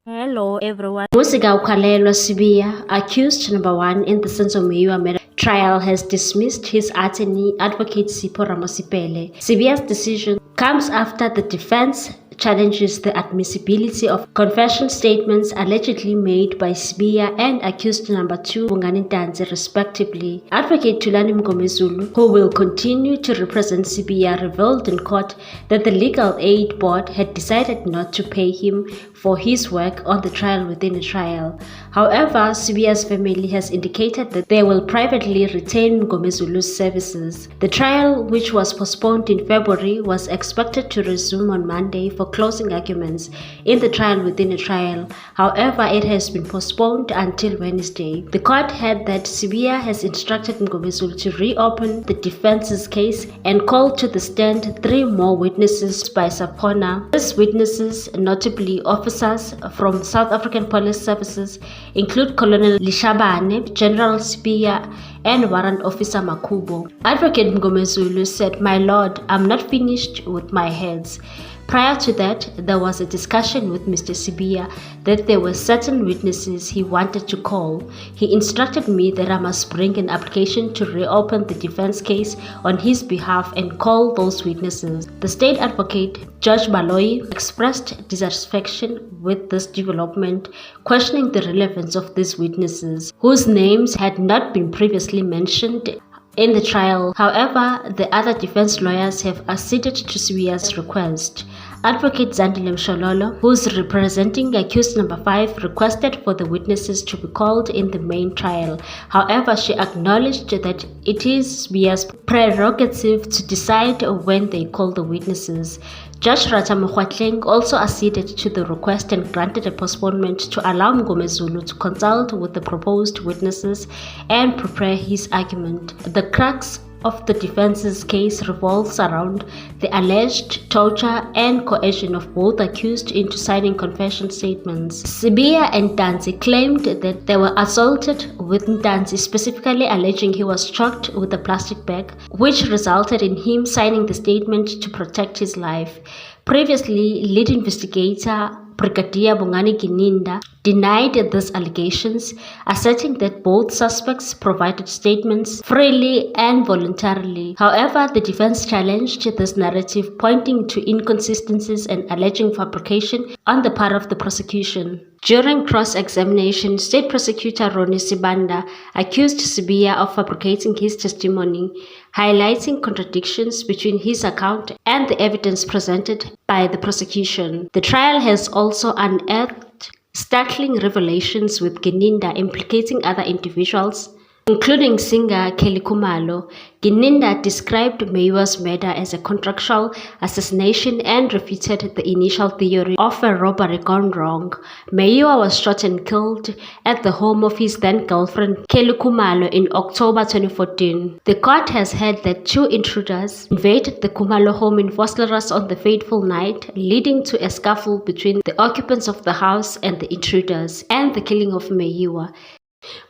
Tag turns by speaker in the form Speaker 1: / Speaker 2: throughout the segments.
Speaker 1: Hello everyone. Muzi Sibiya, accused number 1 in the Senzo Meyiwa murder trial, has dismissed his attorney, Advocate ADV Ramosepele. Sibiya's decision comes after the defense challenges the admissibility of confession statements allegedly made by Sibiya and accused number 2 Ntanzi respectively. Advocate Mngomezulu, who will continue to represent Sibiya, revealed in court that the Legal Aid Board had decided not to pay him for his work on the trial within a trial. However, Sibiya's family has indicated that they will privately retain Mngomezulu's services. The trial, which was postponed in February, was expected to resume on Monday for closing arguments in the trial within a trial. However, it has been postponed until Wednesday. The court held that Sibiya has instructed Mngomezulu to reopen the defense's case and call to the stand 3 more witnesses by subpoena. These witnesses, notably officers from South African Police Services, include Colonel Lishabane, General Sibiya, and Warrant Officer Makubo. Advocate Mngomezulu said, "My lord, I'm not finished with my heads." Prior to that, there was a discussion with Mr. Sibiya that there were certain witnesses he wanted to call. He instructed me that I must bring an application to reopen the defense case on his behalf and call those witnesses. The state advocate, Judge Baloyi, expressed dissatisfaction with this development, questioning the relevance of these witnesses, whose names had not been previously mentioned in the trial. However, the other defense lawyers have acceded to Sibiya's request. Advocate Zandile Mshololo, who's representing accused number 5, requested for the witnesses to be called in the main trial. However, she acknowledged that it is Sibiya's prerogative to decide when they call the witnesses. Judge Mokgwatleng also acceded to the request and granted a postponement to allow Mngomezulu to consult with the proposed witnesses and prepare his argument. The crux of the defense's case revolves around the alleged torture and coercion of both accused into signing confession statements. Sibiya and Ntanzi claimed that they were assaulted, with Ntanzi specifically alleging he was choked with a plastic bag, which resulted in him signing the statement to protect his life. Previously, lead investigator Brigadier Bongani Gininda denied these allegations, asserting that both suspects provided statements freely and voluntarily. However, the defense challenged this narrative, pointing to inconsistencies and alleging fabrication on the part of the prosecution. During cross-examination, State Prosecutor Ronnie Sibanda accused Sibiya of fabricating his testimony, highlighting contradictions between his account and the evidence presented by the prosecution. The trial has also unearthed startling revelations, with Gininda implicating other individuals, including singer Kelly Khumalo. Gininda described Meyiwa's murder as a contractual assassination and refuted the initial theory of a robbery gone wrong. Meyiwa was shot and killed at the home of his then-girlfriend Kelly Khumalo in October 2014. The court has held that 2 intruders invaded the Khumalo home in Vosloorus on the fateful night, leading to a scuffle between the occupants of the house and the intruders, and the killing of Meyiwa.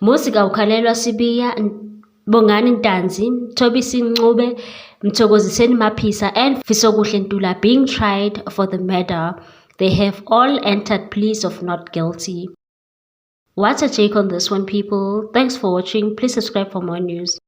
Speaker 1: Muzi Sibiya, Bongani Ntanzi, Thobisi Ncube, Mthokoziseni Maphisa, and Fisokuhle Ntula being tried for the murder. They have all entered pleas of not guilty. What's your take on this one, people? Thanks for watching. Please subscribe for more news.